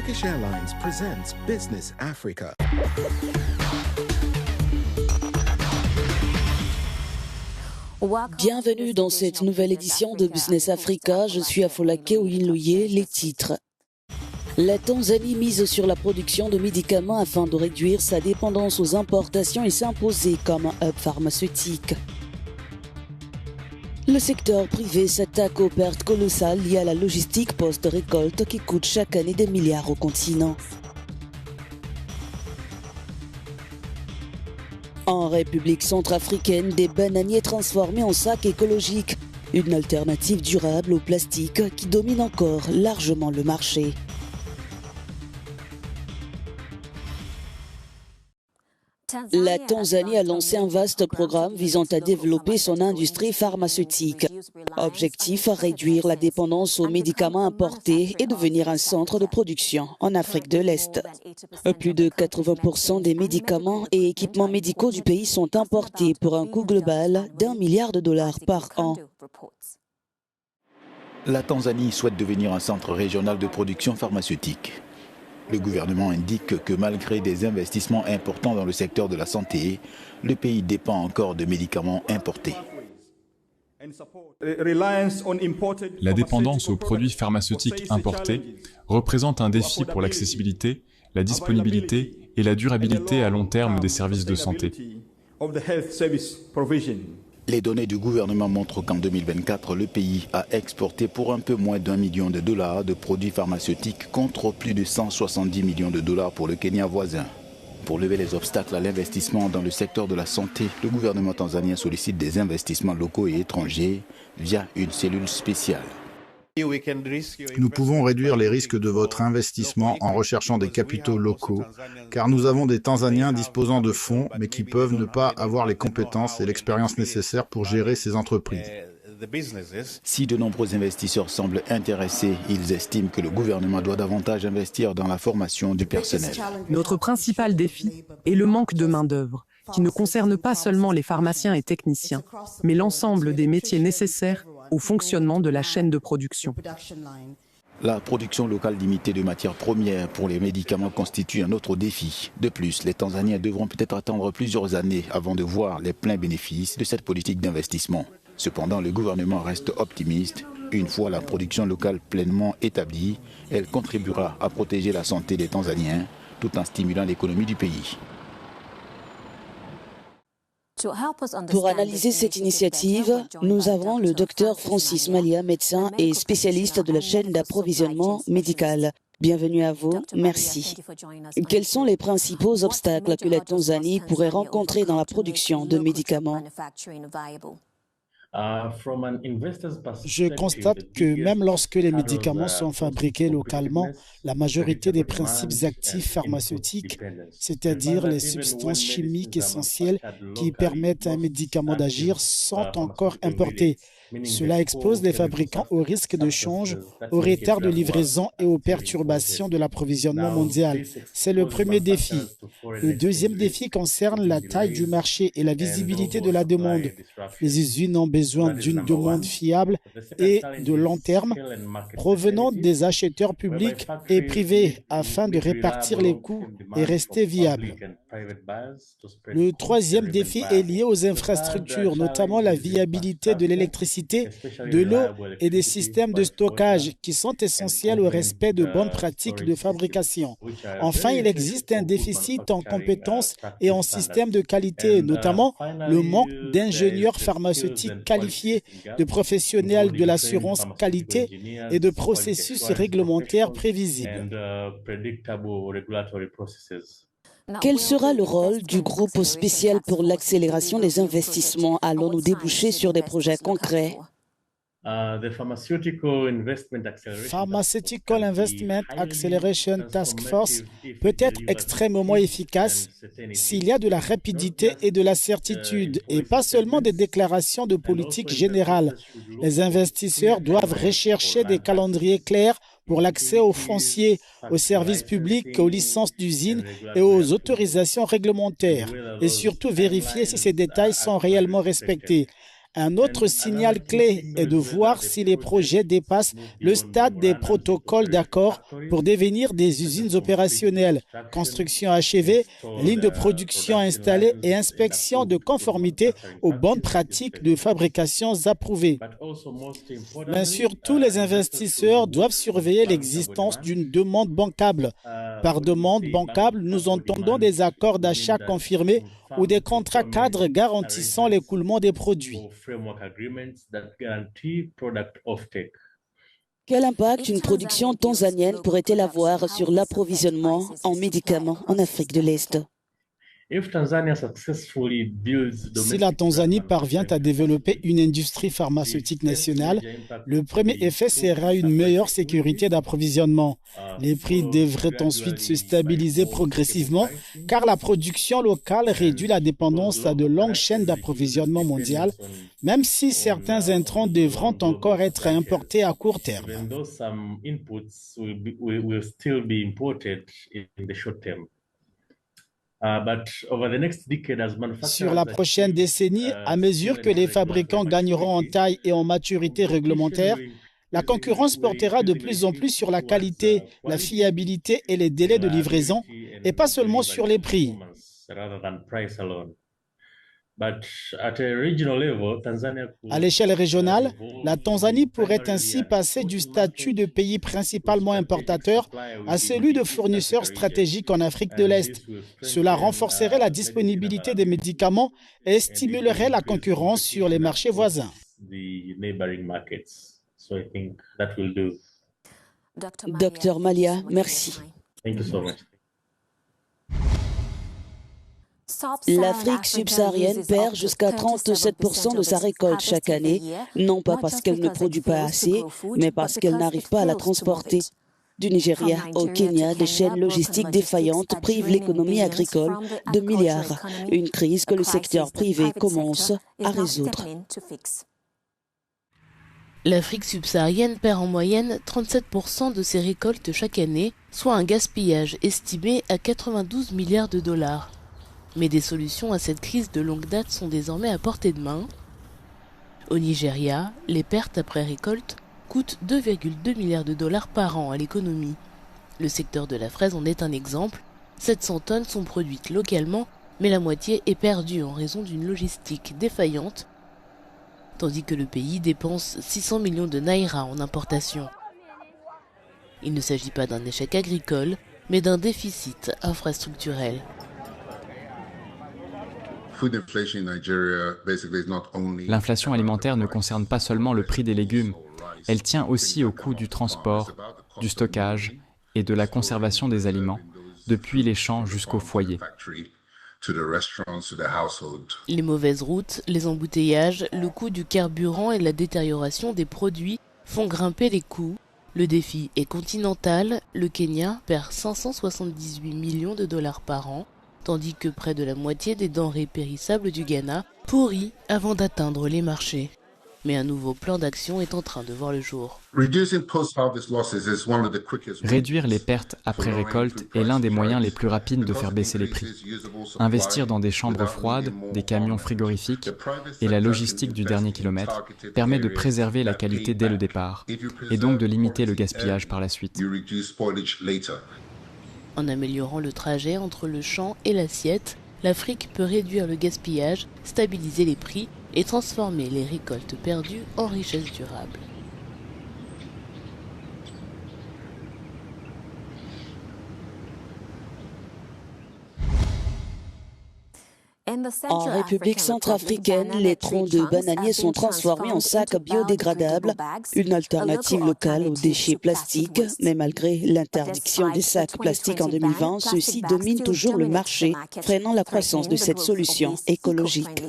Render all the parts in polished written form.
Turkish Airlines presents Business Africa. Bienvenue dans cette nouvelle édition de Business Africa. Je suis Afolake Oyinloye. Les titres. La Tanzanie mise sur la production de médicaments afin de réduire sa dépendance aux importations et s'imposer comme un hub pharmaceutique. Le secteur privé s'attaque aux pertes colossales liées à la logistique post-récolte qui coûte chaque année des milliards au continent. En République centrafricaine, des bananiers transformés en sacs écologiques, une alternative durable au plastique qui domine encore largement le marché. La Tanzanie a lancé un vaste programme visant à développer son industrie pharmaceutique. Objectif, réduire la dépendance aux médicaments importés et devenir un centre de production en Afrique de l'Est. Plus de 80% des médicaments et équipements médicaux du pays sont importés pour un coût global d'$1 milliard par an. La Tanzanie souhaite devenir un centre régional de production pharmaceutique. Le gouvernement indique que malgré des investissements importants dans le secteur de la santé, le pays dépend encore de médicaments importés. La dépendance aux produits pharmaceutiques importés représente un défi pour l'accessibilité, la disponibilité et la durabilité à long terme des services de santé. Les données du gouvernement montrent qu'en 2024, le pays a exporté pour un peu moins d'$1 million de produits pharmaceutiques contre plus de $170 millions pour le Kenya voisin. Pour lever les obstacles à l'investissement dans le secteur de la santé, le gouvernement tanzanien sollicite des investissements locaux et étrangers via une cellule spéciale. Nous pouvons réduire les risques de votre investissement en recherchant des capitaux locaux, car nous avons des Tanzaniens disposant de fonds, mais qui peuvent ne pas avoir les compétences et l'expérience nécessaires pour gérer ces entreprises. Si de nombreux investisseurs semblent intéressés, ils estiment que le gouvernement doit davantage investir dans la formation du personnel. Notre principal défi est le manque de main-d'œuvre, qui ne concerne pas seulement les pharmaciens et techniciens, mais l'ensemble des métiers nécessaires au fonctionnement de la chaîne de production. La production locale limitée de matières premières pour les médicaments constitue un autre défi. De plus, les Tanzaniens devront peut-être attendre plusieurs années avant de voir les pleins bénéfices de cette politique d'investissement. Cependant, le gouvernement reste optimiste. Une fois la production locale pleinement établie, elle contribuera à protéger la santé des Tanzaniens tout en stimulant l'économie du pays. Pour analyser cette initiative, nous avons le Dr Francis Malia, médecin et spécialiste de la chaîne d'approvisionnement médical. Bienvenue à vous, merci. Quels sont les principaux obstacles que la Tanzanie pourrait rencontrer dans la production de médicaments ? Je constate que même lorsque les médicaments sont fabriqués localement, la majorité des principes actifs pharmaceutiques, c'est-à-dire les substances chimiques essentielles qui permettent à un médicament d'agir, sont encore importés. Cela expose les fabricants au risque de change, au retard de livraison et aux perturbations de l'approvisionnement mondial. C'est le premier défi. Le deuxième défi concerne la taille du marché et la visibilité de la demande. Les usines ont besoin d'une demande fiable et de long terme provenant des acheteurs publics et privés afin de répartir les coûts et rester viables. Le troisième défi est lié aux infrastructures, notamment la viabilité de l'électricité, de l'eau et des systèmes de stockage qui sont essentiels au respect de bonnes pratiques de fabrication. Enfin, il existe un déficit en compétences et en systèmes de qualité, notamment le manque d'ingénieurs pharmaceutiques qualifiés, de professionnels de l'assurance qualité et de processus réglementaires prévisibles. Quel sera le rôle du groupe spécial pour l'accélération des investissements? Allons-nous déboucher sur des projets concrets? Pharmaceutical Investment Acceleration Task Force peut être extrêmement efficace s'il y a de la rapidité et de la certitude et pas seulement des déclarations de politique générale. Les investisseurs doivent rechercher des calendriers clairs pour l'accès aux fonciers, aux services publics, aux licences d'usine et aux autorisations réglementaires et surtout vérifier si ces détails sont réellement respectés. Un autre signal clé est de voir si les projets dépassent le stade des protocoles d'accord pour devenir des usines opérationnelles, construction achevée, ligne de production installée et inspection de conformité aux bonnes pratiques de fabrication approuvées. Bien sûr, tous les investisseurs doivent surveiller l'existence d'une demande bancable. Par demande bancable, nous entendons des accords d'achat confirmés ou des contrats cadres garantissant l'écoulement des produits. Quel impact une production tanzanienne pourrait-elle avoir sur l'approvisionnement en médicaments en Afrique de l'Est ? Si la Tanzanie parvient à développer une industrie pharmaceutique nationale, le premier effet sera une meilleure sécurité d'approvisionnement. Les prix devraient ensuite se stabiliser progressivement car la production locale réduit la dépendance à de longues chaînes d'approvisionnement mondiales, même si certains intrants devront encore être importés à court terme. Sur la prochaine décennie, à mesure que les fabricants gagneront en taille et en maturité réglementaire, la concurrence portera de plus en plus sur la qualité, la fiabilité et les délais de livraison, et pas seulement sur les prix. À l'échelle régionale, la Tanzanie pourrait ainsi passer du statut de pays principalement importateur à celui de fournisseur stratégique en Afrique de l'Est. Cela renforcerait la disponibilité des médicaments et stimulerait la concurrence sur les marchés voisins. Docteur Malia, merci. L'Afrique subsaharienne perd jusqu'à 37% de sa récolte chaque année, non pas parce qu'elle ne produit pas assez, mais parce qu'elle n'arrive pas à la transporter. Du Nigeria au Kenya, des chaînes logistiques défaillantes privent l'économie agricole de milliards, une crise que le secteur privé commence à résoudre. L'Afrique subsaharienne perd en moyenne 37% de ses récoltes chaque année, soit un gaspillage estimé à 92 milliards de dollars. Mais des solutions à cette crise de longue date sont désormais à portée de main. Au Nigeria, les pertes après récolte coûtent 2,2 milliards de dollars par an à l'économie. Le secteur de la fraise en est un exemple. 700 tonnes sont produites localement, mais la moitié est perdue en raison d'une logistique défaillante, tandis que le pays dépense 600 millions de naira en importation. Il ne s'agit pas d'un échec agricole, mais d'un déficit infrastructurel. L'inflation alimentaire ne concerne pas seulement le prix des légumes, elle tient aussi au coût du transport, du stockage et de la conservation des aliments, depuis les champs jusqu'au foyer. Les mauvaises routes, les embouteillages, le coût du carburant et la détérioration des produits font grimper les coûts. Le défi est continental, le Kenya perd 578 millions de dollars par an, tandis que près de la moitié des denrées périssables du Ghana pourrit avant d'atteindre les marchés. Mais un nouveau plan d'action est en train de voir le jour. Réduire les pertes après récolte est l'un des moyens les plus rapides de faire baisser les prix. Investir dans des chambres froides, des camions frigorifiques et la logistique du dernier kilomètre permet de préserver la qualité dès le départ et donc de limiter le gaspillage par la suite. En améliorant le trajet entre le champ et l'assiette, l'Afrique peut réduire le gaspillage, stabiliser les prix et transformer les récoltes perdues en richesses durables. En République centrafricaine, les troncs de bananiers sont transformés en sacs biodégradables, une alternative locale aux déchets plastiques. Mais malgré l'interdiction des sacs plastiques en 2020, ceux-ci dominent toujours le marché, freinant la croissance de cette solution écologique.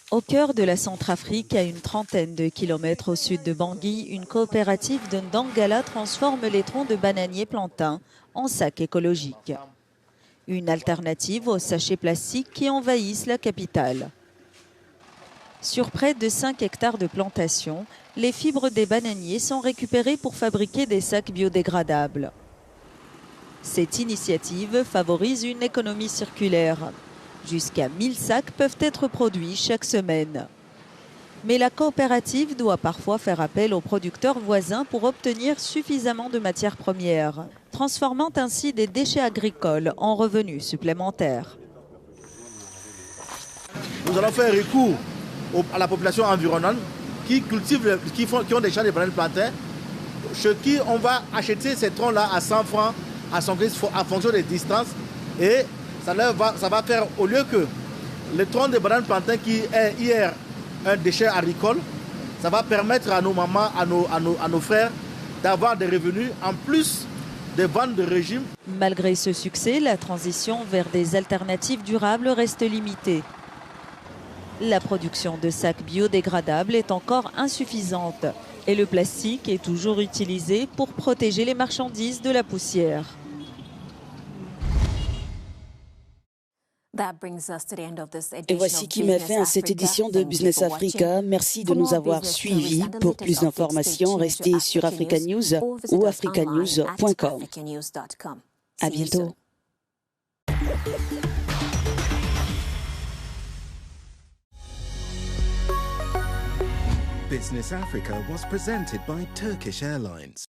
Au cœur de la Centrafrique, à une trentaine de kilomètres au sud de Bangui, une coopérative de Ndangala transforme les troncs de bananiers plantains en sacs écologiques. Une alternative aux sachets plastiques qui envahissent la capitale. Sur près de 5 hectares de plantation, les fibres des bananiers sont récupérées pour fabriquer des sacs biodégradables. Cette initiative favorise une économie circulaire. Jusqu'à 1000 sacs peuvent être produits chaque semaine. Mais la coopérative doit parfois faire appel aux producteurs voisins pour obtenir suffisamment de matières premières, transformant ainsi des déchets agricoles en revenus supplémentaires. Nous allons faire recours à la population environnante qui cultive, qui ont des champs de bananes plantains, chez qui on va acheter ces troncs-là à 100 francs à son prix en fonction des distances. Et ça va faire, au lieu que le tronc de bananes plantains qui est hier un déchet agricole, ça va permettre à nos mamans, à nos frères d'avoir des revenus en plus des ventes de régime. Malgré ce succès, la transition vers des alternatives durables reste limitée. La production de sacs biodégradables est encore insuffisante et le plastique est toujours utilisé pour protéger les marchandises de la poussière. Et voici qui met fin à cette édition de Business Africa. Merci de nous avoir suivis. Pour plus d'informations, restez sur Africa News ou africanews.com. À bientôt. Business Africa was presented by Turkish Airlines.